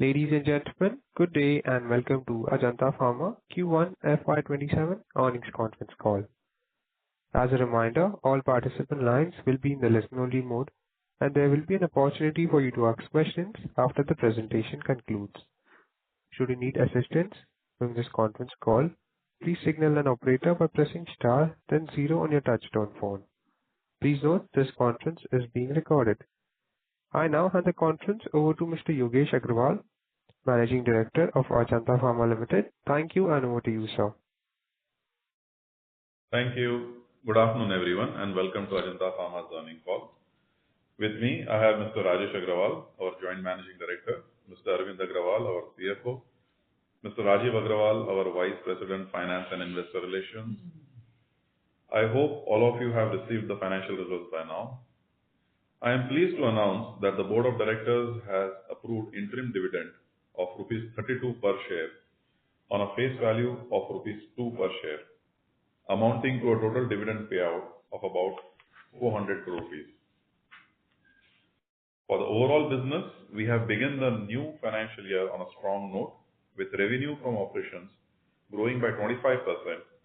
Ladies and gentlemen, good day and welcome to Ajanta Pharma Q1 FY27 earnings conference call. As a reminder, all participant lines will be in the listen-only mode, and there will be an opportunity for you to ask questions after the presentation concludes. Should you need assistance during this conference call, please signal an operator by pressing star then zero on your touchtone phone. Please note this conference is being recorded. I now hand the conference over to Mr. Yogesh Agrawal, Managing Director of Ajanta Pharma Limited. Thank you, and over to you, sir. Thank you. Good afternoon, everyone, and welcome to Ajanta Pharma's earnings call. With me, I have Mr. Rajesh Agrawal, our Joint Managing Director, Mr. Arvind Agrawal, our CFO, Mr. Rajiv Agrawal, our Vice President, Finance and Investor Relations. I hope all of you have received the financial results by now. I am pleased to announce that the Board of Directors has approved interim dividend of rupees 32 per share on a face value of rupees 2 per share, amounting to a total dividend payout of about 400 crore rupees. For the overall business, we have begun the new financial year on a strong note, with revenue from operations growing by 25%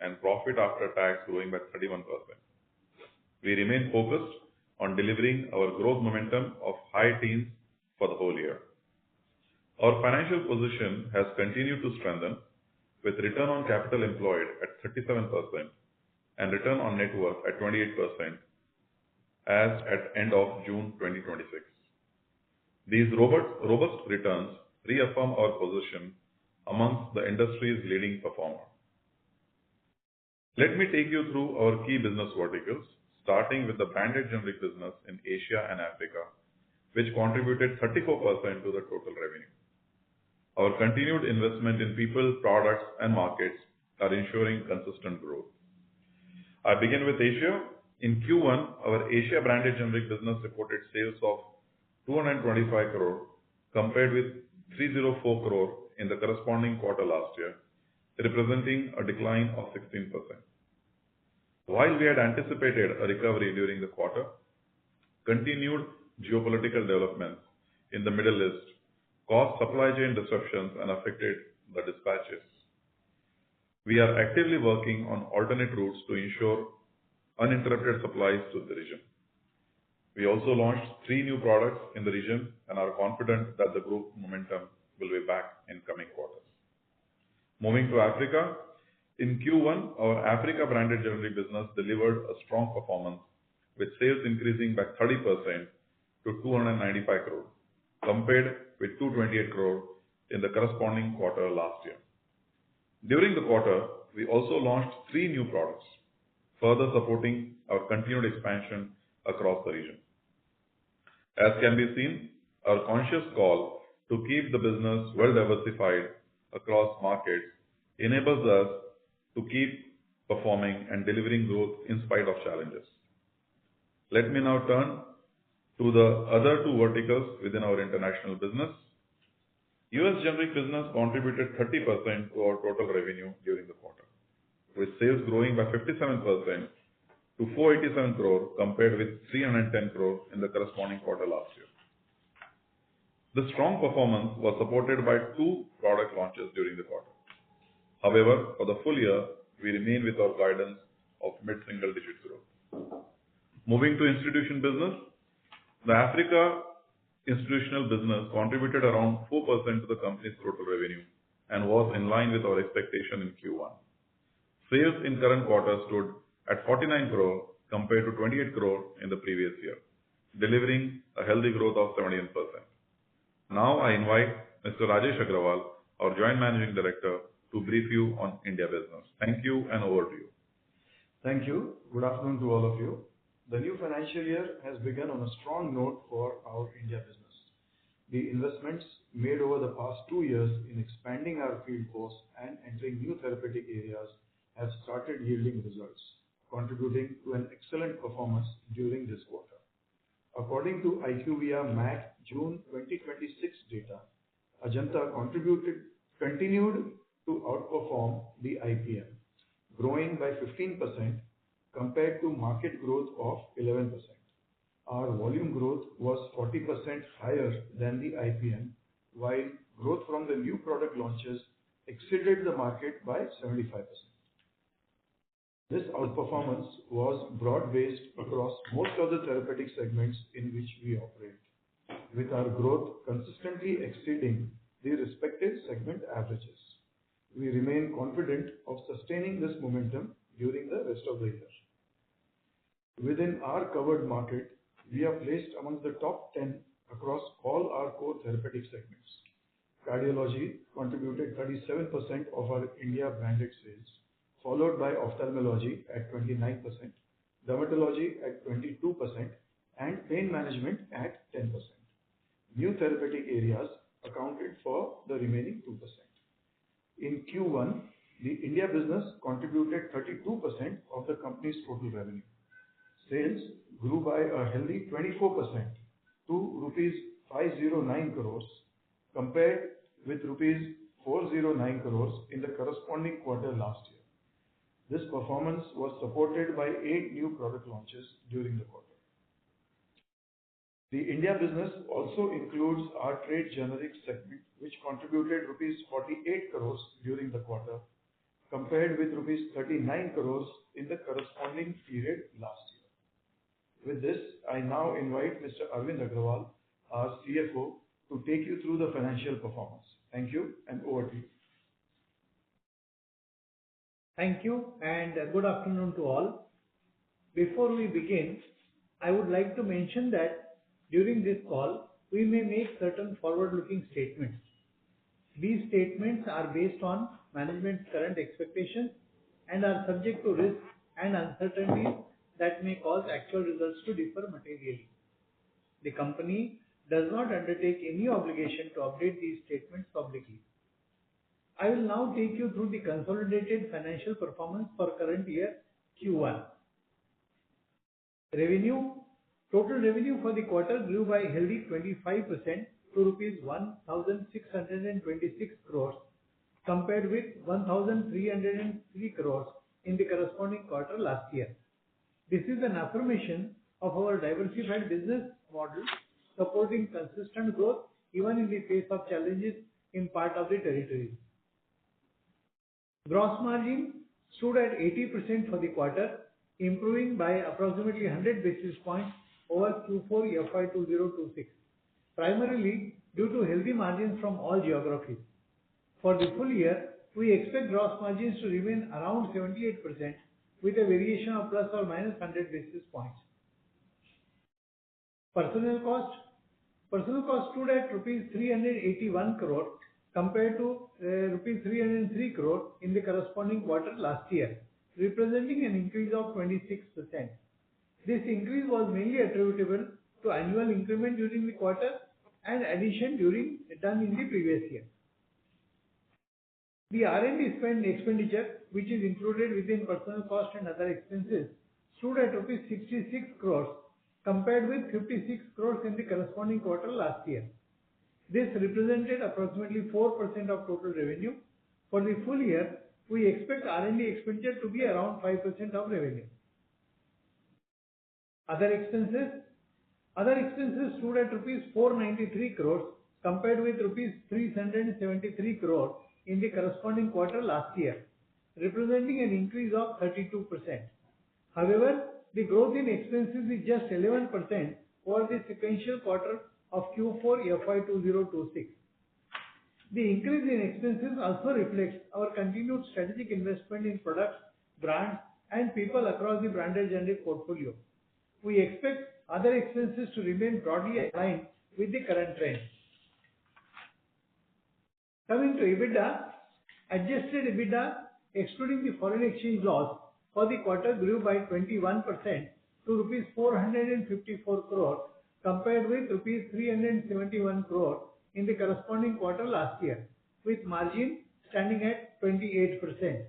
and profit after tax growing by 31%. We remain focused on delivering our growth momentum of high teens for the whole year. Our financial position has continued to strengthen, with return on capital employed at 37% and return on net worth at 28% as at end of June 2026. These robust returns reaffirm our position amongst the industry's leading performers. Let me take you through our key business verticals, starting with the branded generic business in Asia and Africa, which contributed 34% to the total revenue. Our continued investment in people, products, and markets are ensuring consistent growth. I begin with Asia. In Q1, our Asia branded generic business reported sales of 225 crore compared with 304 crore in the corresponding quarter last year, representing a decline of 16%. While we had anticipated a recovery during the quarter, continued geopolitical developments in the Middle East caused supply chain disruptions and affected the dispatches. We are actively working on alternate routes to ensure uninterrupted supplies to the region. We also launched 3 new products in the region and are confident that the growth momentum will be back in coming quarters. Moving to Africa, in Q1, our Africa branded generic business delivered a strong performance, with sales increasing by 30% to 295 crore, compared with 228 crore in the corresponding quarter last year. During the quarter, we also launched 3 new products, further supporting our continued expansion across the region. As can be seen, our conscious call to keep the business well diversified across markets enables us to keep performing and delivering growth in spite of challenges. Let me now turn to the other 2 verticals within our international business. US generic business contributed 30% to our total revenue during the quarter, with sales growing by 57% to 487 crore compared with 310 crore in the corresponding quarter last year. The strong performance was supported by 2 product launches during the quarter. However, for the full year, we remain with our guidance of mid-single digit growth. Moving to institution business, the Africa institutional business contributed around 4% to the company's total revenue and was in line with our expectation in Q1. Sales in current quarter stood at 49 crore compared to 28 crore in the previous year, delivering a healthy growth of 17%. Now I invite Mr. Rajesh Agrawal, our Joint Managing Director, to brief you on India business. Thank you, and over to you. Thank you. Good afternoon to all of you. The new financial year has begun on a strong note for our India business. The investments made over the past 2 years in expanding our field force and entering new therapeutic areas have started yielding results, contributing to an excellent performance during this quarter. According to IQVIA MAC June 2026 data, Ajanta continued to outperform the IPM, growing by 15% compared to market growth of 11%. Our volume growth was 40% higher than the IPM, while growth from the new product launches exceeded the market by 75%. This outperformance was broad-based across most of the therapeutic segments in which we operate, with our growth consistently exceeding the respective segment averages. We remain confident of sustaining this momentum during the rest of the year. Within our covered market, we are placed among the top 10 across all our core therapeutic segments. Cardiology contributed 37% of our India branded sales, followed by ophthalmology at 29%, dermatology at 22%, and pain management at 10%. New therapeutic areas accounted for the remaining 2%. In Q1, the India business contributed 32% of the company's total revenue. Sales grew by a healthy 24% to rupees 509 crores compared with rupees 409 crores in the corresponding quarter last year. This performance was supported by 8 new product launches during the quarter. The India business also includes our trade generics segment, which contributed rupees 48 crores during the quarter, compared with rupees 39 crores in the corresponding period last year. With this, I now invite Mr. Arvind Agrawal, our CFO, to take you through the financial performance. Thank you, and over to you. Thank you, and good afternoon to all. Before we begin, I would like to mention that during this call, we may make certain forward-looking statements. These statements are based on management's current expectations and are subject to risks and uncertainties that may cause actual results to differ materially. The company does not undertake any obligation to update these statements publicly. I will now take you through the consolidated financial performance for current year Q1. Total revenue for the quarter grew by a healthy 25% to rupees 1,626 crores compared with 1,303 crores in the corresponding quarter last year. This is an affirmation of our diversified business model supporting consistent growth even in the face of challenges in part of the territories. Gross margin stood at 80% for the quarter, improving by approximately 100 basis points over Q4 FY2026, primarily due to healthy margins from all geographies. For the full year, we expect gross margins to remain around 78% with a variation of plus or minus 100 basis points. Personnel cost stood at rupees 381 crore compared to rupees 303 crore in the corresponding quarter last year, representing an increase of 26%. This increase was mainly attributable to annual increment during the quarter and addition done in the previous year. The R&D expenditure, which is included within personnel cost and other expenses, stood at rupees 66 crores compared with 56 crores in the corresponding quarter last year. This represented approximately 4% of total revenue. For the full year, we expect R&D expenditure to be around 5% of revenue. Other expenses stood at rupees 493 crores compared with rupees 373 crores in the corresponding quarter last year, representing an increase of 32%. However, the growth in expenses is just 11% over the sequential quarter of Q4 FY2026. The increase in expenses also reflects our continued strategic investment in products, brands, and people across the branded generic portfolio. We expect other expenses to remain broadly aligned with the current trend. Coming to EBITDA, adjusted EBITDA excluding the foreign exchange loss for the quarter grew by 21% to rupees 454 crore compared with rupees 371 crore in the corresponding quarter last year, with margin standing at 28%.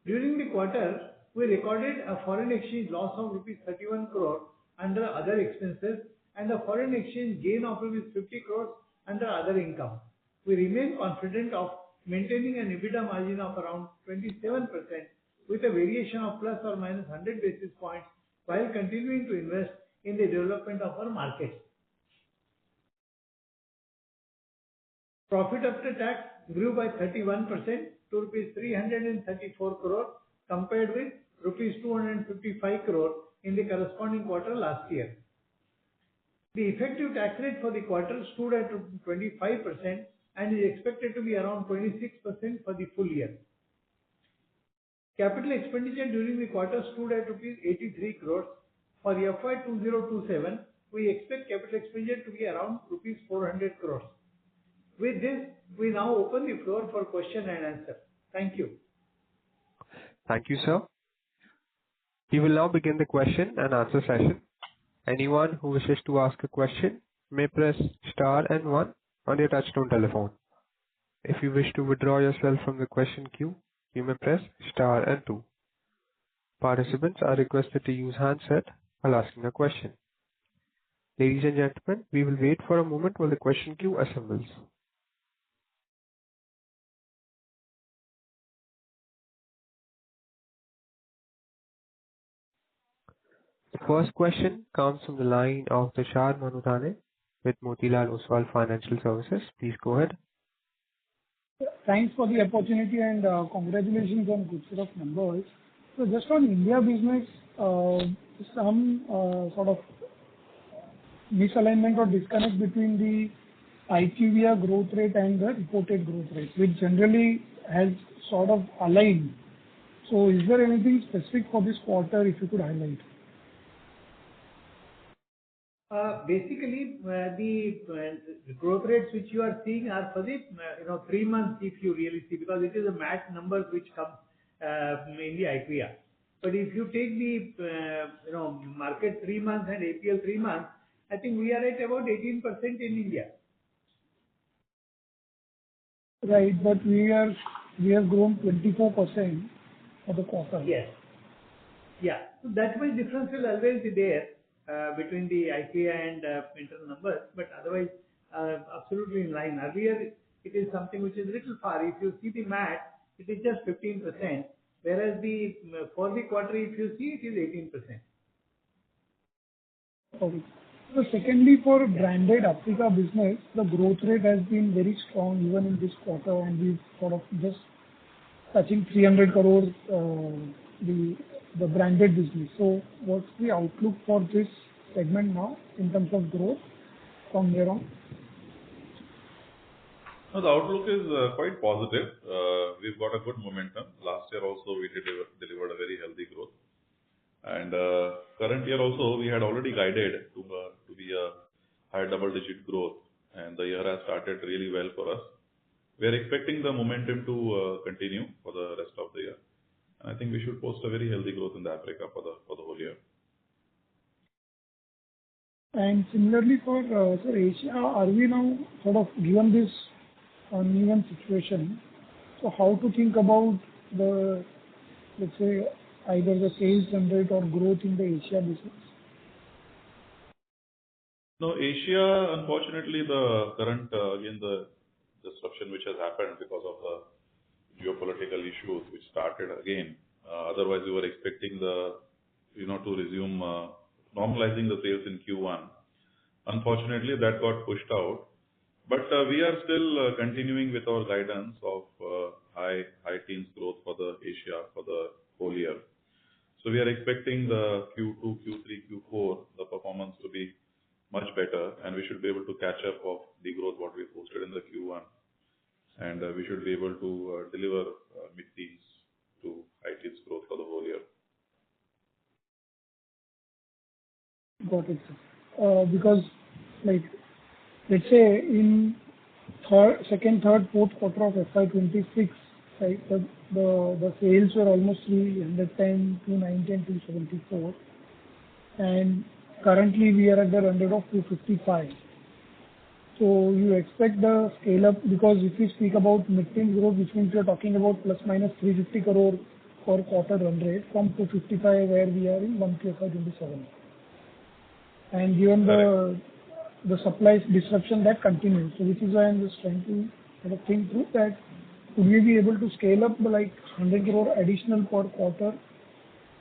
During the quarter, we recorded a foreign exchange loss of rupees 31 crore under other expenses and a foreign exchange gain of rupees 50 crores under other income. We remain confident of maintaining an EBITDA margin of around 27% with a variation of plus or minus 100 basis points while continuing to invest in the development of our markets. Profit after tax grew by 31% to rupees 334 crore compared with rupees 255 crore in the corresponding quarter last year. The effective tax rate for the quarter stood at 25% and is expected to be around 26% for the full year. Capital expenditure during the quarter stood at rupees 83 crores. For FY2027, we expect capital expenditure to be around rupees 400 crores. With this, we now open the floor for question and answer. Thank you. Thank you, sir. We will now begin the question and answer session. Anyone who wishes to ask a question may press star and 1 on your touchtone telephone. If you wish to withdraw yourself from the question queue, you may press star and 2. Participants are requested to use handset while asking a question. Ladies and gentlemen, we will wait for a moment while the question queue assembles. The first question comes from the line of Tushar Manudhane with Motilal Oswal Financial Services. Please go ahead. Thanks for the opportunity and congratulations on good set of numbers. So just on India business, some sort of misalignment or disconnect between the IQVIA growth rate and the reported growth rate, which generally has sort of aligned. So is there anything specific for this quarter if you could highlight? Basically, the growth rates which you are seeing are for the 3 months if you really see, because it is a MAT numbers which come in the IQVIA. But if you take the market 3 months and APL 3 months, I think we are at about 18% in India. Right, but we have grown 24% for the quarter. Yes. Yeah. So that much difference will always be there between the IQVIA and internal numbers, but otherwise absolutely in line. Earlier it is something which is little far. If you see the MAT, it is just 15%, whereas for the quarter if you see it is 18%. Okay. So secondly, for branded Africa business, the growth rate has been very strong even in this quarter, and we've sort of just touching 300 crores the branded business. So what's the outlook for this segment now in terms of growth from here on? No, the outlook is quite positive. We've got a good momentum. Last year also we delivered a very healthy growth. And current year also we had already guided to be a high double-digit growth, and the year has started really well for us. We are expecting the momentum to continue for the rest of the year. And I think we should post a very healthy growth in the Africa for the whole year. And similarly for Asia, are we now sort of given this uneven situation? So how to think about the, let's say, either the sales rate or growth in the Asia business? No, Asia, unfortunately, the current, again, the disruption which has happened because of the geopolitical issues which started again. Otherwise, we were expecting to resume normalizing the sales in Q1. Unfortunately, that got pushed out. But we are still continuing with our guidance of high teens growth for the Asia for the whole year. So we are expecting the Q2, Q3, Q4, the performance to be much better, and we should be able to catch up of the growth what we posted in the Q1. And we should be able to deliver mid-teens to high teens growth for the whole year. Got it, sir. Because, like, let's say in second, third, fourth quarter of FY26, right, the sales were almost 310, 290 and 274. And currently we are at the run rate of 255. So you expect the scale up, because if you speak about mid-teen growth, which means you're talking about plus minus 350 crore per quarter run rate from 255 where we are in 1QFY27. And given the supply disruption that continues, so which is why I'm just trying to sort of think through that, could we be able to scale up like 100 crore additional per quarter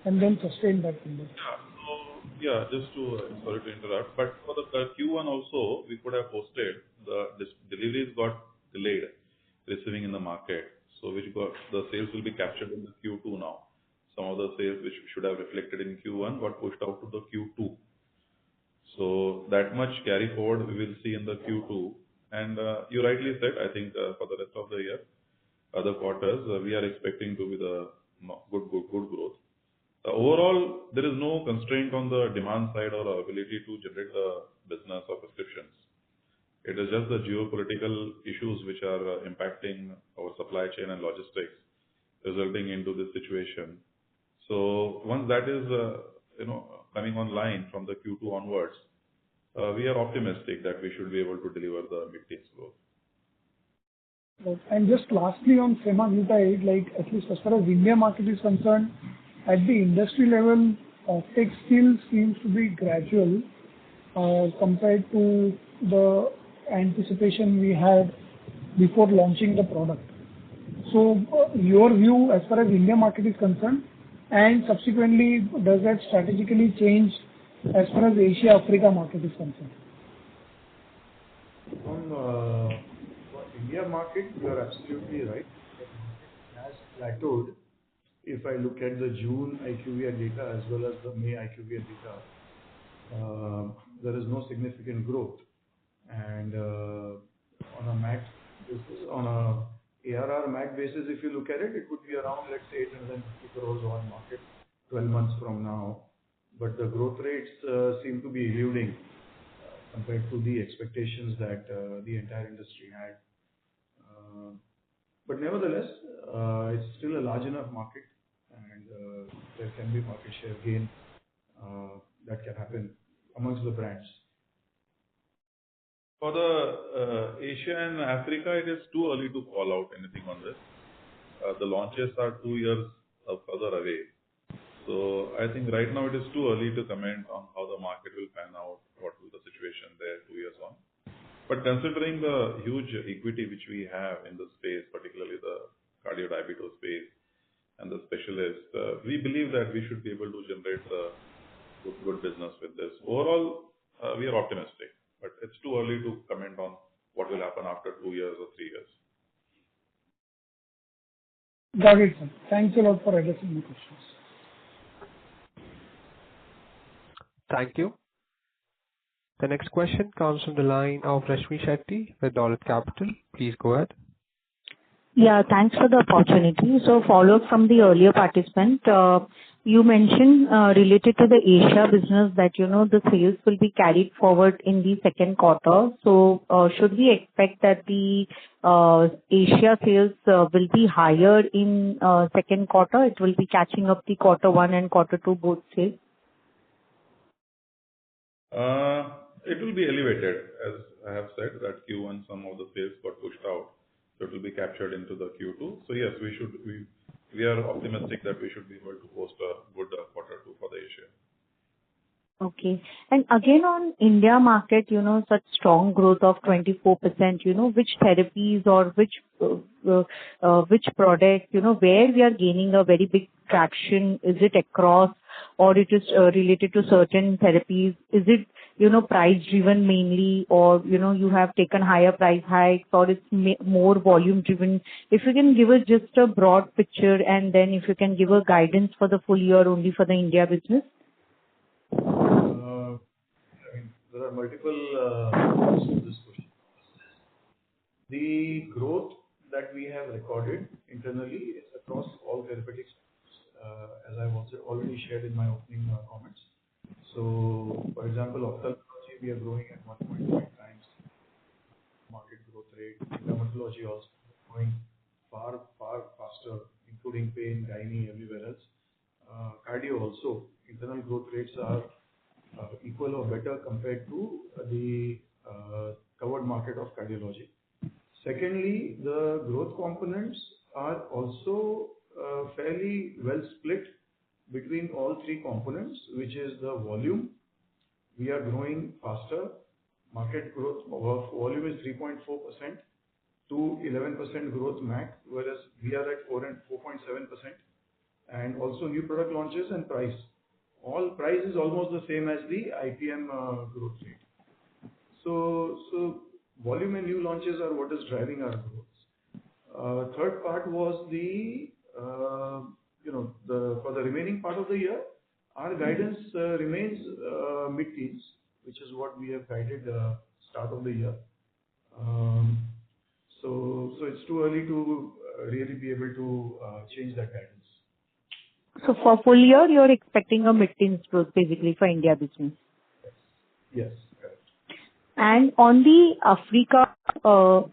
and then sustain that number? Yeah, just sorry to interrupt, but for the Q1 also, we could have posted, the deliveries got delayed receiving in the market. So the sales will be captured in the Q2 now. Some of the sales which should have reflected in Q1 got pushed out to the Q2. So that much carry forward we will see in the Q2. And you rightly said, I think for the rest of the year, other quarters, we are expecting to be the good growth. Overall, there is no constraint on the demand side or our ability to generate the business or prescriptions. It is just the geopolitical issues which are impacting our supply chain and logistics, resulting into this situation. So once that is, coming online from the Q2 onwards, we are optimistic that we should be able to deliver the mid-teens growth. And just lastly on semaglutide, like at least as far as India market is concerned, at the industry level, offtake still seems to be gradual compared to the anticipation we had before launching the product. So your view as far as India market is concerned, and subsequently, does that strategically change as far as Asia Africa market is concerned? On India market, you are absolutely right. The market has plateaued. If I look at the June IQVIA data as well as the May IQVIA data, there is no significant growth. And on a MAC basis, on a ARR MAC basis, if you look at it, it would be around, let's say, 850 crores on market 12 months from now. But the growth rates seem to be eluding compared to the expectations that the entire industry had. But nevertheless, it's still a large enough market, and there can be market share gain that can happen amongst the brands. For the Asia and Africa, it is too early to call out anything on this. The launches are 2 years further away. So I think right now it is too early to comment on how the market will pan out, what will the situation there 2 years on. But considering the huge equity which we have in the space, particularly the cardio-diabetes space and the specialists, we believe that we should be able to generate good business with this. Overall, we are optimistic, but it's too early to comment on what will happen after 2 years or 3 years. Got it, sir. Thanks a lot for addressing my questions. Thank you. The next question comes from the line of Rashmi Shetty with Dolat Capital. Please go ahead. Yeah, thanks for the opportunity. So follow up from the earlier participant. You mentioned related to the Asia business that, the sales will be carried forward in the second quarter. So should we expect that the Asia sales will be higher in second quarter? It will be catching up the quarter one and quarter two both sales? It will be elevated, as I have said, that Q1 some of the sales got pushed out. So it will be captured into the Q2. So yes, we are optimistic that we should be able to post a good quarter two for the Asia. Okay. And again on India market, such strong growth of 24%, which therapies or which product, where we are gaining a very big traction? Is it across or it is related to certain therapies? Is it, price driven mainly, or, you have taken higher price hikes, or it's more volume driven? If you can give us just a broad picture, and then if you can give a guidance for the full year only for the India business. There are multiple parts to this question. The growth that we have recorded internally is across all therapeutics, as I've also already shared in my opening comments. So, for example, ophthalmology, we are growing at 1.5 times market growth rate. Dermatology also growing far faster, including pain, gynae, everywhere else. Cardio also, internal growth rates are equal or better compared to the covered market of cardiology. Secondly, the growth components are also fairly well split between all three components, which is the volume. We are growing faster. Market growth of volume is 3.4% to 11% growth MAC, whereas we are at 4.7%. And also new product launches and price. All price is almost the same as the IPM growth rate. So volume and new launches are what is driving our growth. Third part was for the remaining part of the year, our guidance remains mid-teens, which is what we have guided start of the year. So it's too early to really be able to change that guidance. So for full year, you're expecting a mid-teens growth basically for India business. Yes, correct. And on the Africa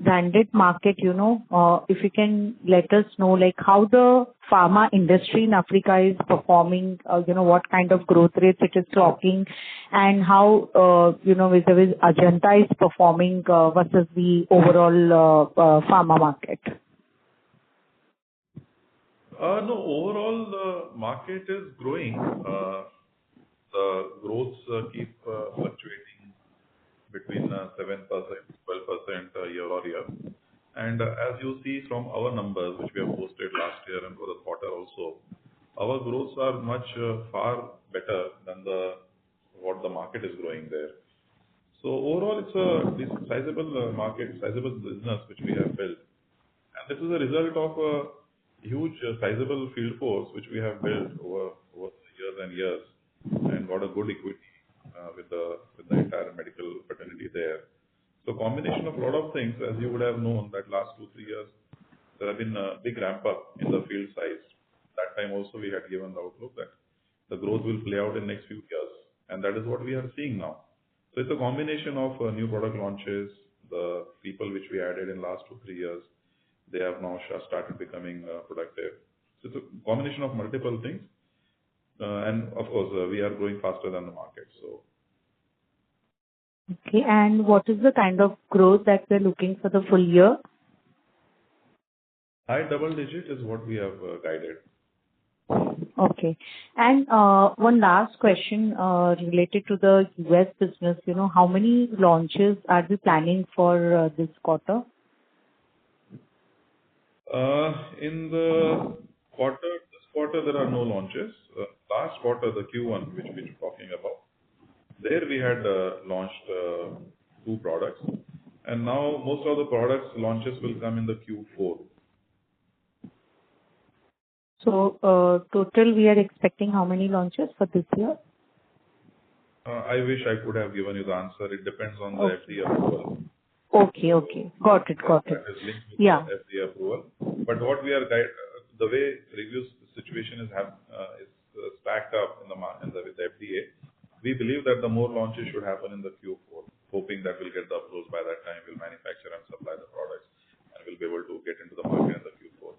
branded market, if you can let us know, like how the pharma industry in Africa is performing, what kind of growth rates it is clocking, and how, vis-a-vis Ajanta is performing versus the overall pharma market. No, overall the market is growing. The growths keep fluctuating between 7%, 12% year-on-year. And as you see from our numbers, which we have posted last year and for the quarter also, our growths are much far better than what the market is growing there. So overall, it's a sizable market, sizable business which we have built. And this is a result of a huge sizable field force which we have built over years and years and got a good equity with the entire medical fraternity there. So combination of a lot of things, as you would have known that last 2-3 years, there have been a big ramp up in the field size. That time also we had given the outlook that the growth will play out in next few years, and that is what we are seeing now. So it's a combination of new product launches, the people which we added in last 2-3 years, they have now started becoming productive. So it's a combination of multiple things. And of course, we are growing faster than the market. So. Okay, and what is the kind of growth that we're looking for the full year? High double digit is what we have guided. Okay. And one last question related to the US business. How many launches are we planning for this quarter? In the this quarter there are no launches. Last quarter, the Q1, which we're talking about, there we had launched 2 products, and now most of the products launches will come in the Q4. So total we are expecting how many launches for this year? I wish I could have given you the answer. It depends on the FDA approval. Okay. Got it. That is linked with the FDA approval. But what we are the way reviews situation is stacked up with the FDA. We believe that the more launches should happen in the Q4, hoping that we'll get the approvals by that time. We'll manufacture and supply the products, and we'll be able to get into the market in the Q4.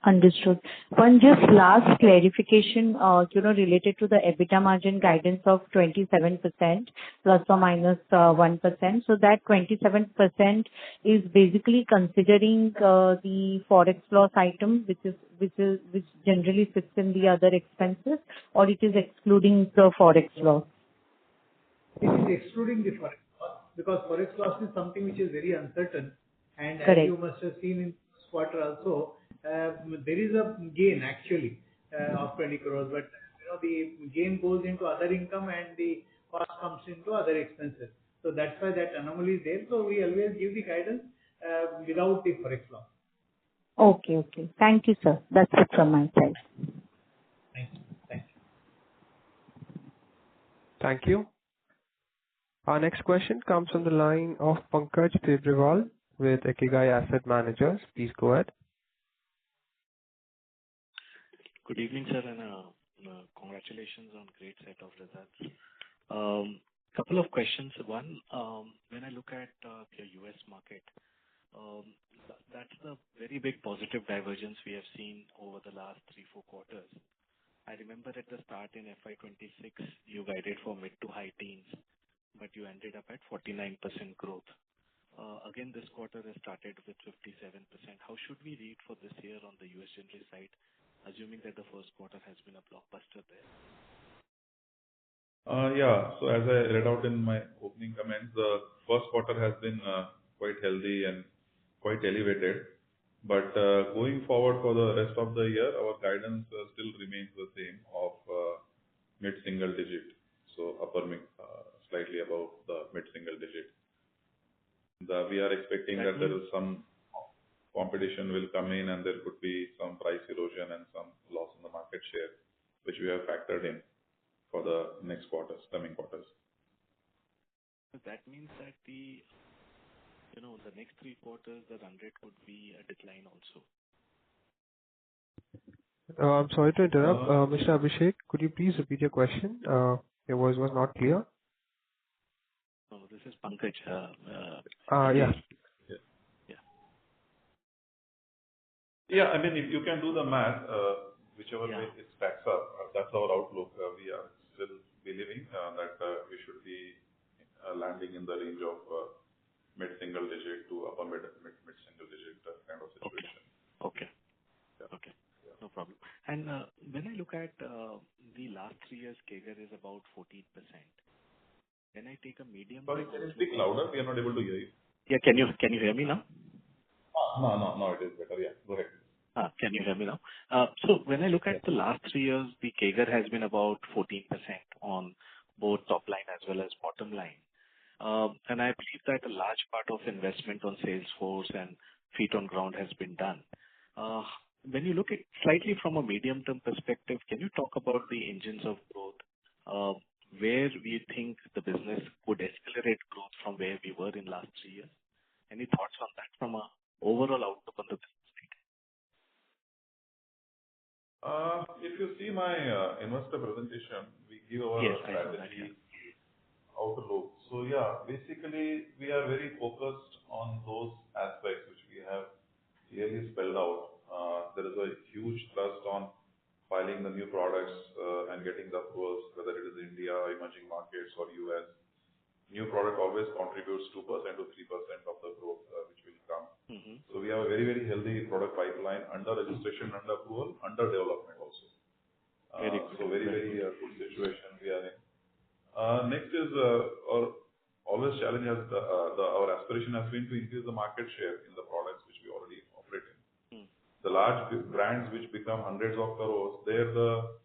Understood. One just last clarification, related to the EBITDA margin guidance of 27% plus or minus 1%. So that 27% is basically considering the forex loss item, which generally sits in the other expenses, or it is excluding the forex loss? It is excluding the forex loss, because forex loss is something which is very uncertain, and Correct. As you must have seen in this quarter also, there is a gain actually of 20 crores, but the gain goes into other income and the cost comes into other expenses. So that's why that anomaly is there. So we always give the guidance without the forex loss. Okay. Thank you, sir. That's it from my side. Thank you. Thank you. Our next question comes from the line of Pankaj Tibrewal with Ikigai Asset Managers. Please go ahead. Good evening, sir, and congratulations on great set of results. Couple of questions. One, when I look at your US market, that's the very big positive divergence we have seen over the last 3-4 quarters. I remember at the start in FY26, you guided for mid to high teens, but you ended up at 49% growth. Again, this quarter has started with 57%. How should we read for this year on the US generic side, assuming that the first quarter has been a blockbuster there? So as I read out in my opening comments, the first quarter has been quite healthy and quite elevated. But going forward for the rest of the year, our guidance still remains the same of mid-single digit. So upper mid, slightly above the mid-single digit. We are expecting that there is some competition will come in, and there could be some price erosion and some loss in the market share, which we have factored in for the next quarters, coming quarters. That means that the next 3 quarters, the run rate could be a decline also. I'm sorry to interrupt. Mr. Abhishek, could you please repeat your question? Your voice was not clear. No, this is Pankaj. Yeah. Yeah, I mean, if you can do the math, whichever way it stacks up, that's our outlook. We are still believing that we should be landing in the range of mid-single digit to upper mid-single digit kind of situation. Okay. No problem. And when I look at the last 3 years, CAGR is about 14%. When I take a medium... Sorry, can you speak louder? We are not able to hear you. Yeah, can you hear me now? No, it is better. Yeah, go ahead. Can you hear me now? So when I look at the last 3 years, the CAGR has been about 14% on both top line as well as bottom line. And I believe that a large part of investment on sales force and feet on ground has been done. When you look at slightly from a medium-term perspective, can you talk about the engines of growth? Where we think the business would accelerate growth from where we were in last 3 years? Any thoughts on that from a overall outlook on the business? If you see my investor presentation, we give our strategy outlook. So yeah, basically we are very focused on those aspects which we have clearly spelled out. There is a huge thrust on filing the new products and getting the approvals, whether it is India, emerging markets or US. New product always contributes 2% to 3% of the growth which will come. So we have a very, very healthy product pipeline under registration, under approval, under development also. So very, very good situation we are in. Next is our always challenge has our aspiration has been to increase the market share in the products which we already operate in. The large brands which become hundreds of crores, there the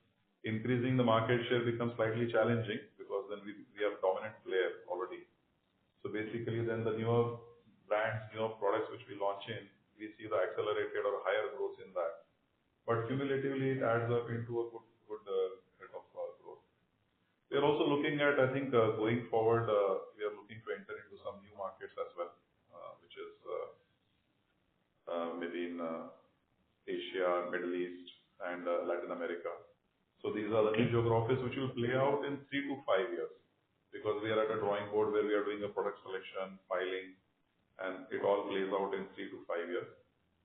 increasing the market share becomes slightly challenging because then we are dominant player already. So basically then the newer brands, newer products which we launch in, we see the accelerated or higher growth in that. But cumulatively it adds up into a good rate of growth. We are also looking at, I think, going forward, we are looking to enter into some new markets as well, which is maybe in Asia, Middle East, and Latin America. So these are the new geographies which will play out in 3 to 5 years, because we are at a drawing board where we are doing a product selection, filing, and it all plays out in 3 to 5 years.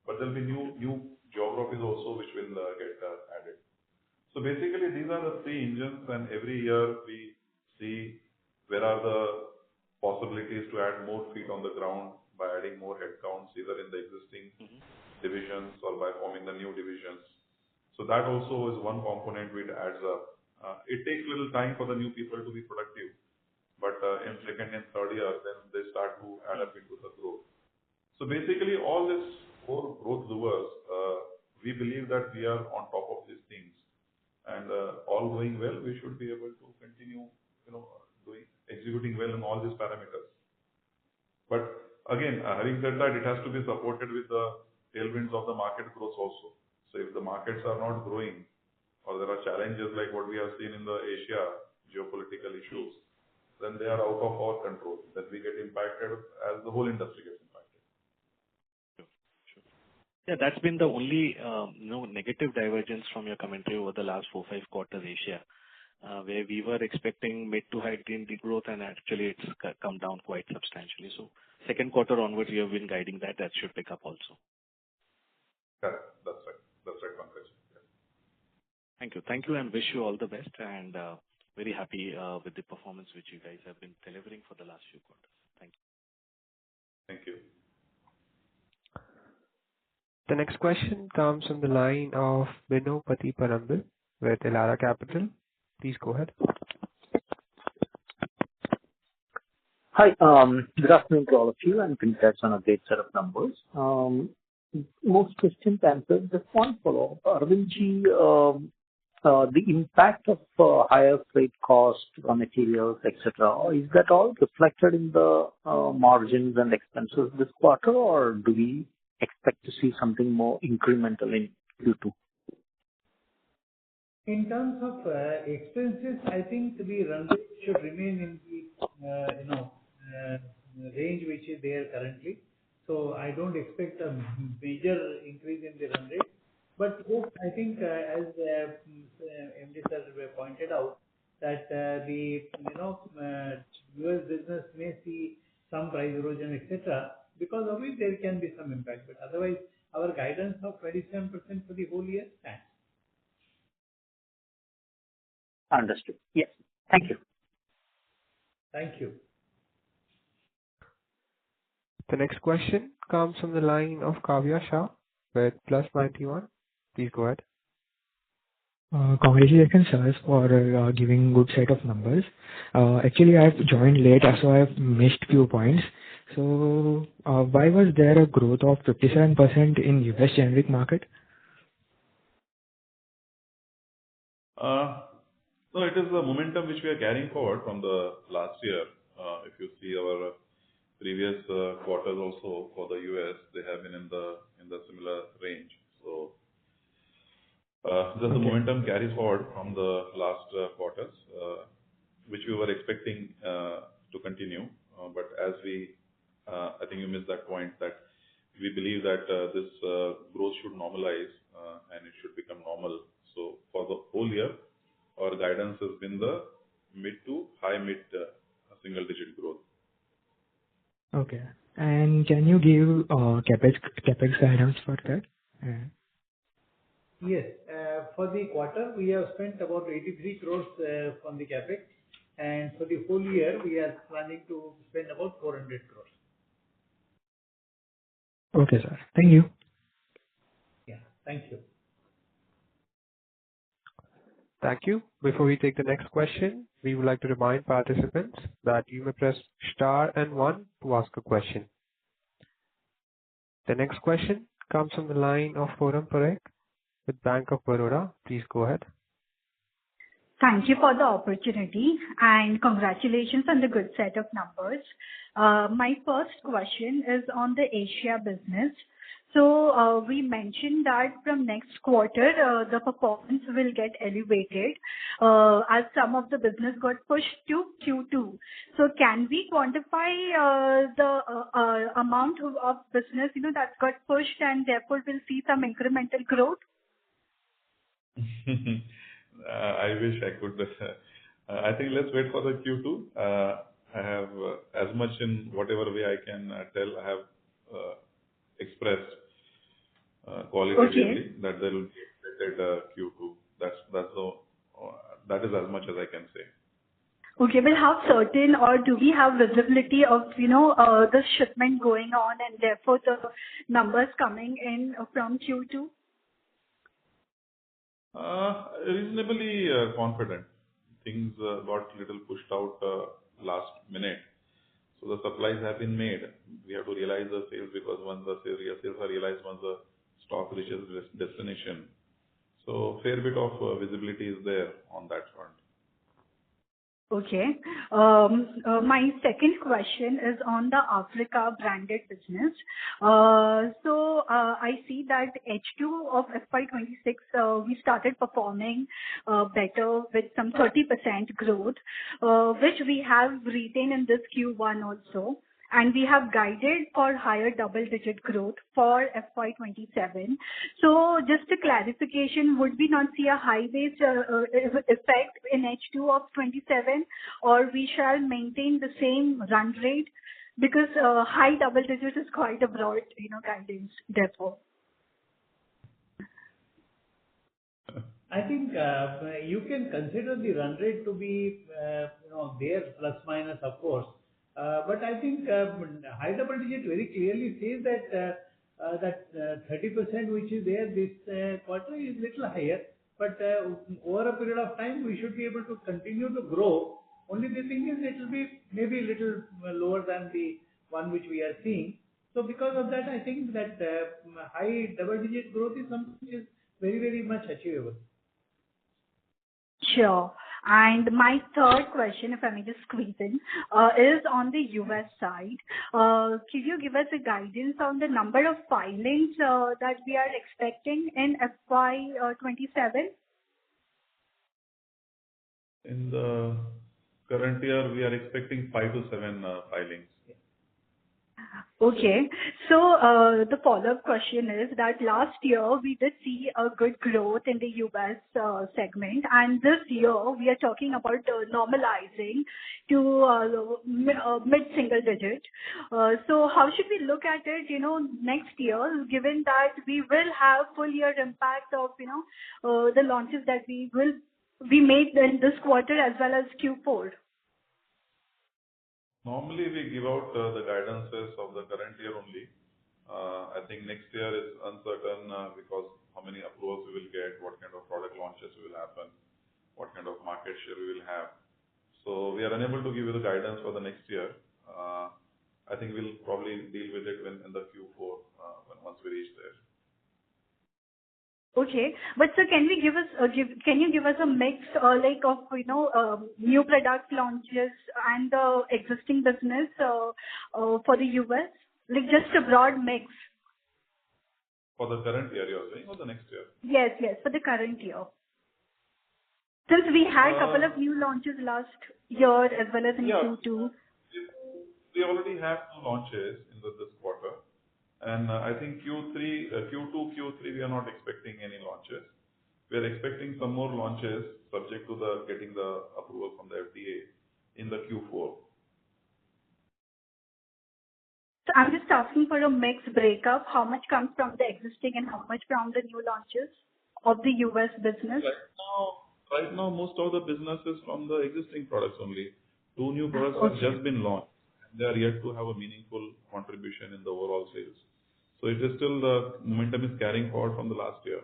But there will be new geographies also which will get added. So basically these are the 3 engines, and every year we see where are the possibilities to add more feet on the ground by adding more headcounts either in the existing divisions or by forming the new divisions. So that also is one component which adds up. It takes little time for the new people to be productive, but in second and third year, then they start to add up into the growth. So basically all these 4 growth levers, we believe that we are on top of these things, and all going well, we should be able to continue, executing well in all these parameters. But again, having said that, it has to be supported with the tailwinds of the market growth also. So if the markets are not growing, or there are challenges like what we have seen in the Asia geopolitical issues, then they are out of our control. Then we get impacted as the whole industry gets impacted. Sure. Yeah, that's been the only negative divergence from your commentary over the last 4-5 quarters, Asia, where we were expecting mid to high teen growth, and actually it's come down quite substantially. So second quarter onwards, we have been guiding that should pick up also. Correct. That's right. That's right, Pankaj. Yeah. Thank you, and wish you all the best, and very happy with the performance which you guys have been delivering for the last few quarters. Thank you. Thank you. The next question comes from the line of Bino Pathiparambil with Elara Capital. Please go ahead. Hi, good afternoon to all of you, and congrats on a great set of numbers. Most questions answered. Just one follow-up. Arvindji, the impact of higher freight cost, raw materials, etc., is that all reflected in the margins and expenses this quarter, or do we expect to see something more incremental in Q2? In terms of expenses, I think the run rate should remain in the range which is there currently. So I don't expect a major increase in the run rate. But yes, I think as MD sir pointed out that the US business may see some price erosion, etc. Because of it there can be some impact. But otherwise, our guidance of 27% for the whole year stands. Understood. Yes. Thank you. Thank you. The next question comes from the line of Kavya Shah with Plus 91. Please go ahead. Congratulations, sir, for giving good set of numbers. Actually, I have joined late, so I have missed few points. So, why was there a growth of 57% in US generic market? No, it is the momentum which we are carrying forward from the last year. If you see our previous quarters also for the US, they have been in the similar range. So just the momentum carries forward from the last quarters, which we were expecting to continue. But as I think you missed that point, that we believe that this growth should normalize and it should become normal. So for the whole year, our guidance has been the mid to high mid single digit growth. Okay. And can you give capex guidance for that? Yes. For the quarter, we have spent about 83 crores on the capex, and for the whole year, we are planning to spend about 400 crores. Okay, sir. Thank you. Yeah. Thank you. Thank you. Before we take the next question, we would like to remind participants that you may press star and 1 to ask a question. The next question comes from the line of Forum Parekh with Bank of Baroda. Please go ahead. Thank you for the opportunity and congratulations on the good set of numbers. My first question is on the Asia business. So we mentioned that from next quarter, the performance will get elevated as some of the business got pushed to Q2. So can we quantify the amount of business that got pushed and therefore will see some incremental growth? I wish I could. I think let's wait for the Q2. I have as much in whatever way I can tell. I have expressed qualitatively that there will be expected Q2. That is as much as I can say. Okay, well, how certain or do we have visibility of the shipment going on and therefore the numbers coming in from Q2? Reasonably confident. Things got little pushed out last minute. So the supplies have been made. We have to realize the sales because once the sales are realized, once the stock reaches destination. So fair bit of visibility is there on that front. Okay. My second question is on the Africa branded business. So I see that H2 of FY26, we started performing better with some 30% growth, which we have retained in this Q1 also. And we have guided for higher double-digit growth for FY27. So just a clarification, would we not see a high base effect in H2 of 27, or we shall maintain the same run rate? Because high double digit is quite a broad, guidance, therefore. I think you can consider the run rate to be, there plus minus, of course. But I think high double digit very clearly says that 30% which is there this quarter is little higher. But over a period of time, we should be able to continue to grow. Only the thing is it will be maybe a little lower than the one which we are seeing. So because of that, I think that high double digit growth is something which is very, very much achievable. Sure. And my third question, if I may just squeeze in, is on the U.S. side. Could you give us a guidance on the number of filings that we are expecting in FY27? In the current year, we are expecting 5 to 7 filings. Okay. So, the follow-up question is that last year we did see a good growth in the U.S. segment, and this year we are talking about normalizing to mid-single digit. So how should we look at it, next year, given that we will have full year impact of, the launches that we made in this quarter as well as Q4? Normally, we give out the guidances of the current year only. I think next year is uncertain because how many approvals we will get, what kind of product launches will happen, what kind of market share we will have. So we are unable to give you the guidance for the next year. I think we'll probably deal with it in the Q4 once we reach there. Okay. But sir, can you give us a mix, like of, new product launches and the existing business, for the U.S.? Like just a broad mix. For the current year, you're saying, or the next year? Yes, for the current year. Since we had a couple of new launches last year as well as in Q2. We already have 2 launches in this quarter. And I think Q2, Q3, we are not expecting any launches. We are expecting some more launches subject to getting the approval from the FDA in the Q4. So I'm just asking for a mix breakup. How much comes from the existing and how much from the new launches of the US business? Right now, most of the business is from the existing products only. 2 new products have just been launched. They are yet to have a meaningful contribution in the overall sales. So it is still the momentum is carrying forward from the last year.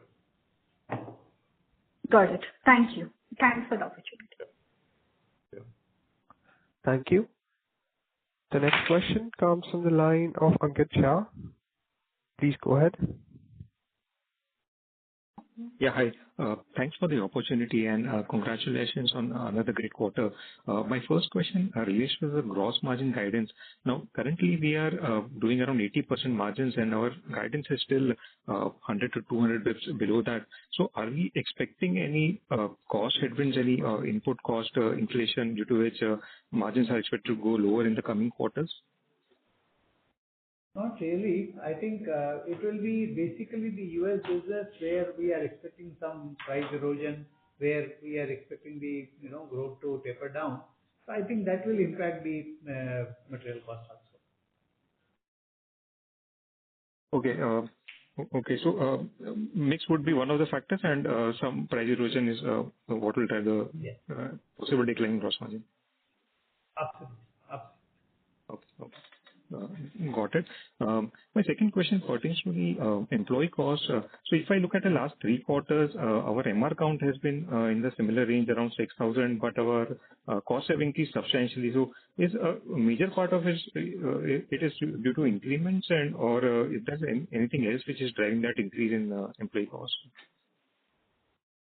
Got it. Thank you. Thanks for the opportunity. Yeah. Thank you. The next question comes from the line of Ankit Shah. Please go ahead. Yeah, hi. Thanks for the opportunity and congratulations on another great quarter. My first question relates to the gross margin guidance. Now, currently we are doing around 80% margins and our guidance is still 100 to 200 bits below that. So are we expecting any cost headwinds, any input cost inflation due to which margins are expected to go lower in the coming quarters? Not really. I think it will be basically the US business where we are expecting some price erosion, where we are expecting the growth to taper down. So I think that will impact the material cost also. Okay. So mix would be one of the factors, and some price erosion is what will drive the possible decline in gross margin. Absolutely. Okay. Got it. My second question pertains to the employee cost. So if I look at the last 3 quarters, our MR count has been in the similar range, around 6,000, but our costs have increased substantially. So is a major part of it is due to increments or is there anything else which is driving that increase in employee cost?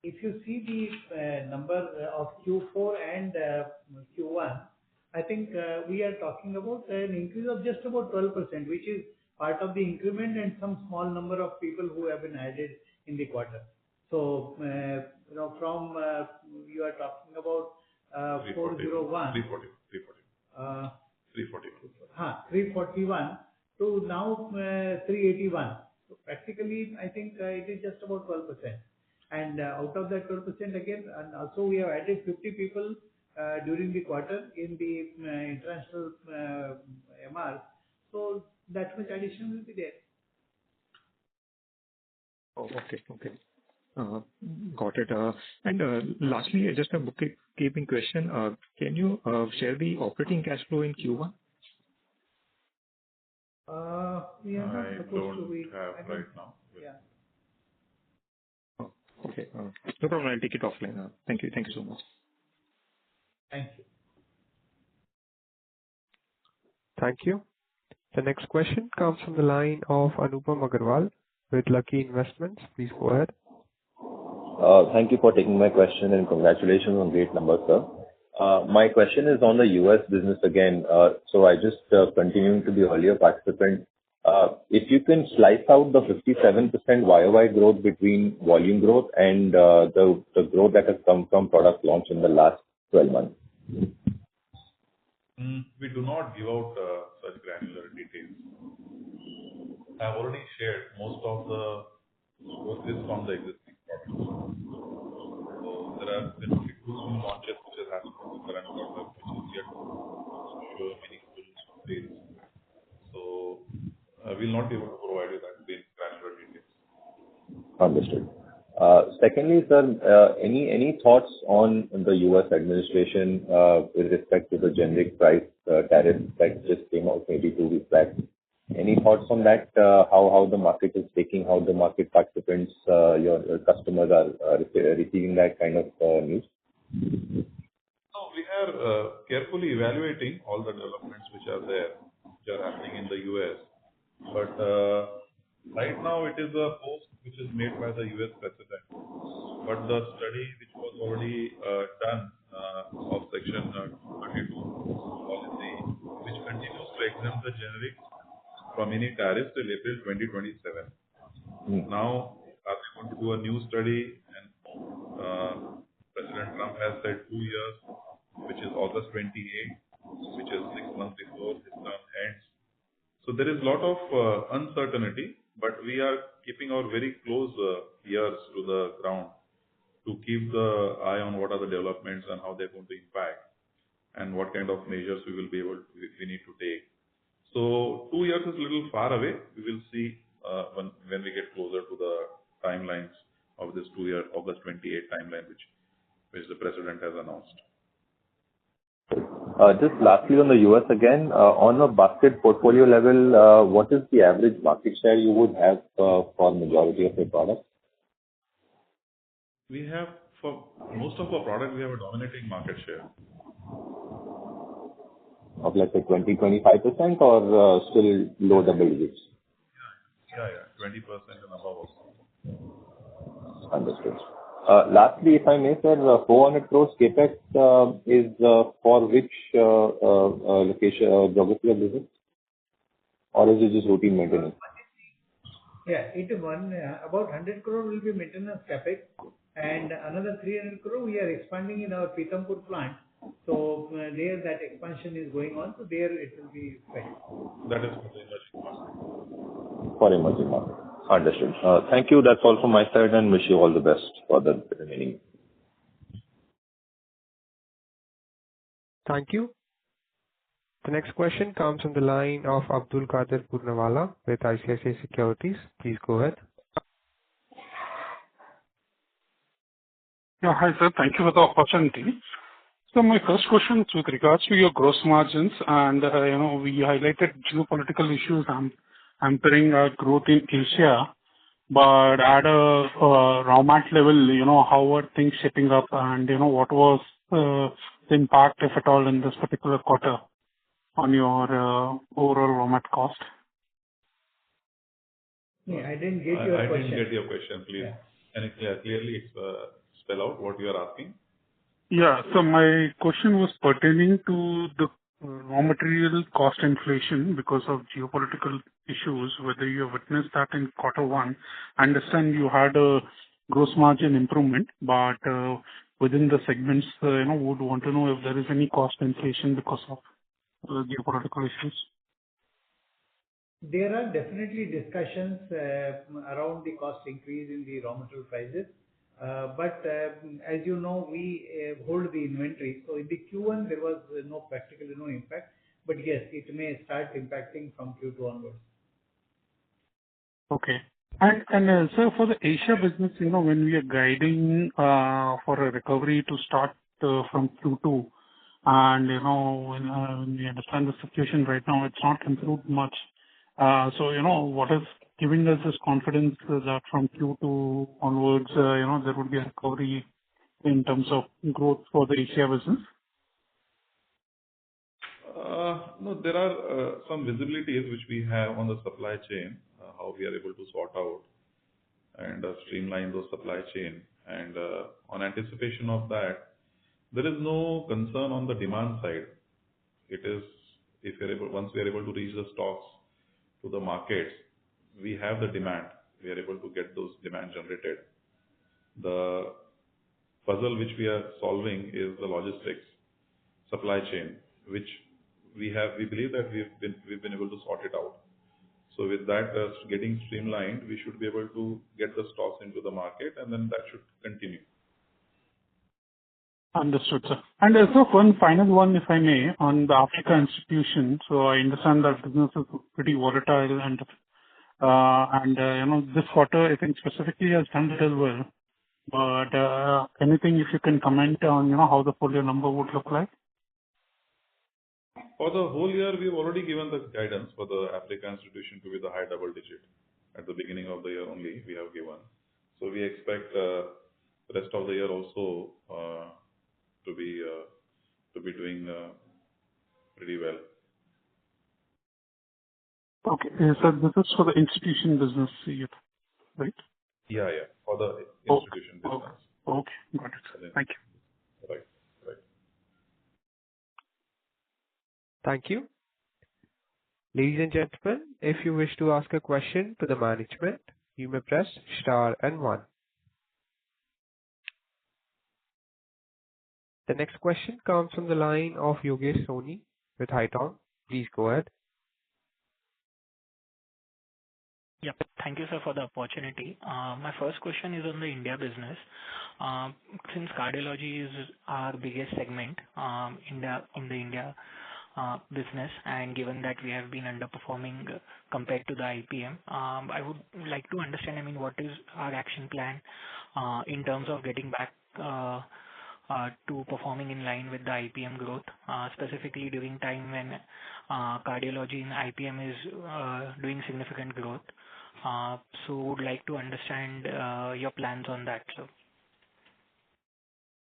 If you see the number of Q4 and Q1, I think we are talking about an increase of just about 12%, which is part of the increment and some small number of people who have been added in the quarter. So, from you are talking about 401. 341 to now 381. So practically, I think it is just about 12%. And out of that 12% again, and also we have added 50 people during the quarter in the international MR. So that much addition will be there. Oh, okay. Got it. And lastly, just a bookkeeping question. Can you share the operating cash flow in Q1? We are not supposed to. I don't have right now. Yeah. Oh, okay. No problem. I'll take it offline. Thank you so much. Thank you. Thank you. The next question comes from the line of Anupam Agarwal with Lucky Investments. Please go ahead. Thank you for taking my question, and congratulations on great numbers, sir. My question is on the U.S. business again. So I just continuing to the earlier participant. If you can slice out the 57% YOY growth between volume growth and the growth that has come from product launch in the last 12 months. We do not give out such granular details. I have already shared most of the growth is from the existing products. So there are been two new launches which has happened in the current quarter, which is yet to show meaningful sales. So we'll not be able to provide you that in granular details. Understood. Secondly, sir, any thoughts on the U.S. administration with respect to the generic price tariff that just came out maybe 2 weeks back? Any thoughts on that? How the market is taking, how the market participants, your customers are receiving that kind of news? So we are carefully evaluating all the developments which are there, which are happening in the US. But right now it is a post which is made by the US president. But the study which was already done of Section 32 policy, which continues to exempt the generics from any tariffs till April 2027. Now, are they going to do a new study? And President Trump has said 2 years, which is August 28, which is 6 months before his term ends. So there is a lot of uncertainty, but we are keeping our very close ears to the ground to keep the eye on what are the developments and how they're going to impact and what kind of measures we need to take. So 2 years is a little far away. We will see when we get closer to the timelines of this 2-year August 28 timeline, which the president has announced. Just lastly on the US again, on a basket portfolio level, what is the average market share you would have for majority of your products? We have, for most of our products, we have a dominating market share. Of let's say 20-25% or still low double digits? Yeah, 20% and above also. Understood. Lastly, if I may, sir, 400 crores CapEx is for which location, geography of business? Or is it just routine maintenance? Yeah, about 100 crore will be maintenance CapEx, and another 300 crore we are expanding in our Pithampur plant. So there that expansion is going on, so there it will be spent. That is for the emerging market. For emerging market. Understood. Thank you. That's all from my side, and wish you all the best for the remaining. Thank you. The next question comes from the line of Abdul Qadir Purnawala with ICICI Securities. Please go ahead. Yeah, hi sir. Thank you for the opportunity. So my first question is with regards to your gross margins, and we highlighted geopolitical issues hampering our growth in Asia, but at a raw mat level, how are things shaping up, and what was the impact, if at all, in this particular quarter on your overall raw mat cost? Yeah, I didn't get your question. I didn't get your question, please. Yeah. Can you clearly spell out what you are asking? Yeah, so my question was pertaining to the raw material cost inflation because of geopolitical issues, whether you have witnessed that in quarter one. I understand you had a gross margin improvement, but within the segments, would want to know if there is any cost inflation because of geopolitical issues. There are definitely discussions around the cost increase in the raw material prices. But as you know, we hold the inventory. So in the Q1, there was practically no impact. But yes, it may start impacting from Q2 onwards. Okay. And so for the Asia business, when we are guiding for a recovery to start from Q2, and when we understand the situation right now, it's not improved much. So what is giving us this confidence that from Q2 onwards, there would be a recovery in terms of growth for the Asia business? No, there are some visibilities which we have on the supply chain, how we are able to sort out and streamline those supply chain. And on anticipation of that, there is no concern on the demand side. It is, once we are able to reach the stocks to the markets, we have the demand. We are able to get those demand generated. The puzzle which we are solving is the logistics, supply chain, which we believe that we've been able to sort it out. So with that getting streamlined, we should be able to get the stocks into the market, and then that should continue. Understood, sir. And also one final one, if I may, on the Africa institution. So I understand that business is pretty volatile and this quarter, I think specifically has done little well. But anything if you can comment on, how the full year number would look like? For the whole year, we've already given the guidance for the Africa institution to be the high double digit. At the beginning of the year only, we have given. So we expect the rest of the year also to be doing pretty well. Okay. So this is for the institution business, right? Yeah. For the institution business. Okay. Got it. Thank you. Right. Thank you. Ladies and gentlemen, if you wish to ask a question to the management, you may press star and 1. The next question comes from the line of Yogesh Soni with Haitong. Please go ahead. Yep. Thank you, sir, for the opportunity. My first question is on the India business. Since cardiology is our biggest segment in the India business, and given that we have been underperforming compared to the IPM, I would like to understand, what is our action plan in terms of getting back to performing in line with the IPM growth, specifically during time when cardiology in IPM is doing significant growth. So would like to understand your plans on that, sir.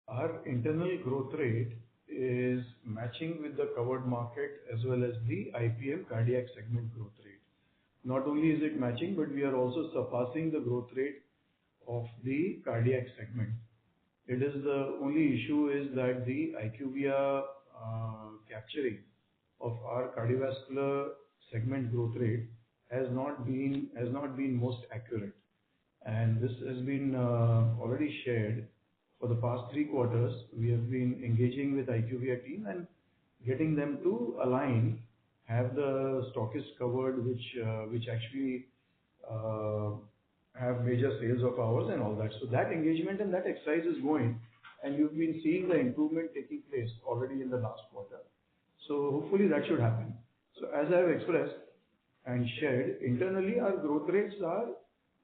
Our internal growth rate is matching with the covered market as well as the IPM cardiac segment growth rate. Not only is it matching, but we are also surpassing the growth rate of the cardiac segment. It is the only issue is that the IQVIA capturing of our cardiovascular segment growth rate has not been most accurate, and this has been already shared. For the past 3 quarters, we have been engaging with IQVIA team and getting them to align, have the stockists covered, which actually have major sales of ours and all that. So that engagement and that exercise is going, and you've been seeing the improvement taking place already in the last quarter. So hopefully that should happen. So as I have expressed and shared, internally our growth rates are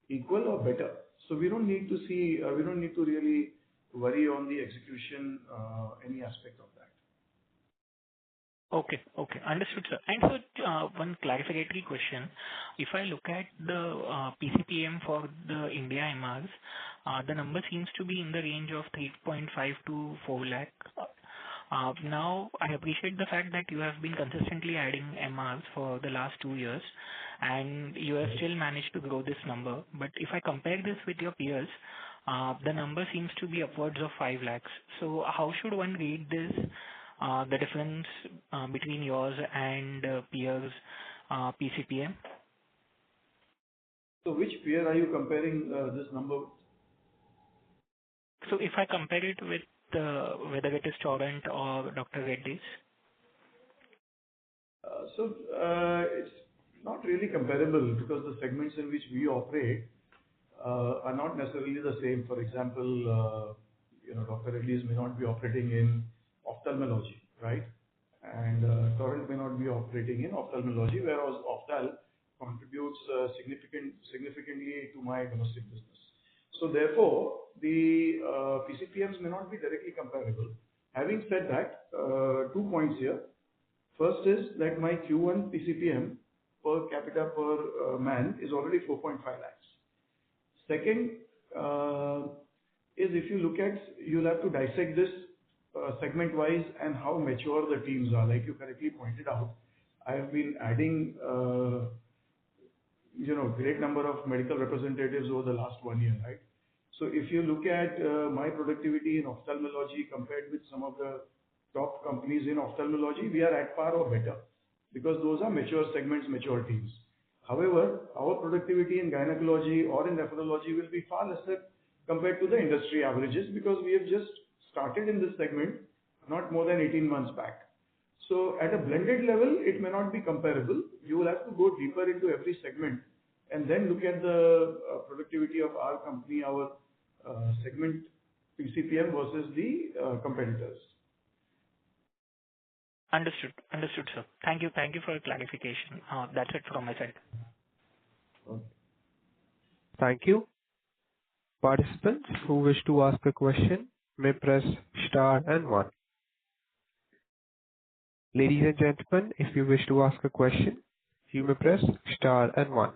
equal or better. So we don't need to really worry on the execution, any aspect of that. Okay. Understood, sir. And so one clarificatory question. If I look at the PCPM for the India MRs, the number seems to be in the range of 3.5 to 4 lakh. Now, I appreciate the fact that you have been consistently adding MRs for the last 2 years, and you have still managed to grow this number. But if I compare this with your peers, the number seems to be upwards of 5 lakhs. So how should one read this, the difference between yours and peers' PCPM? So which peer are you comparing this number with? So if I compare it with whether it is Torrent or Dr. Reddy's? It's not really comparable because the segments in which we operate are not necessarily the same. For example, Dr. Reddy's may not be operating in ophthalmology, right? And Torrent may not be operating in ophthalmology, whereas Optal contributes significantly to my domestic business. So therefore, the PCPMs may not be directly comparable. Having said that, 2 points here. First is that my Q1 PCPM per capita per man is already 4.5 lakhs. Second is if you look at, you'll have to dissect this segment-wise and how mature the teams are. Like you correctly pointed out, I have been adding great number of medical representatives over the last 1 year, right? So if you look at my productivity in ophthalmology compared with some of the top companies in ophthalmology, we are at par or better, because those are mature segments, mature teams. However, our productivity in gynecology or in nephrology will be far lesser compared to the industry averages, because we have just started in this segment not more than 18 months back. So at a blended level, it may not be comparable. You will have to go deeper into every segment and then look at the productivity of our company, our segment PCPM versus the competitors. Understood. Understood, sir. Thank you. Thank you for your clarification. That's it from my side. Okay. Thank you. Participants who wish to ask a question may press star and one. Ladies and gentlemen, if you wish to ask a question, you may press star and one.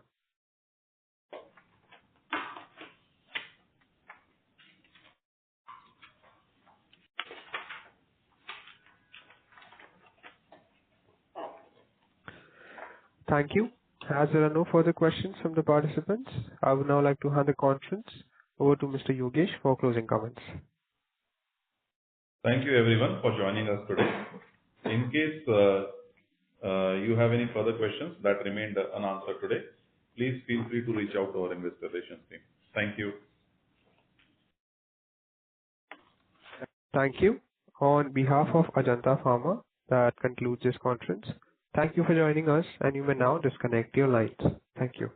Thank you. As there are no further questions from the participants, I would now like to hand the conference over to Mr. Yogesh for closing comments. Thank you everyone for joining us today. In case you have any further questions that remained unanswered today, please feel free to reach out to our investor relations team. Thank you. Thank you. On behalf of Ajanta Pharma, that concludes this conference. Thank you for joining us, and you may now disconnect your lines. Thank you.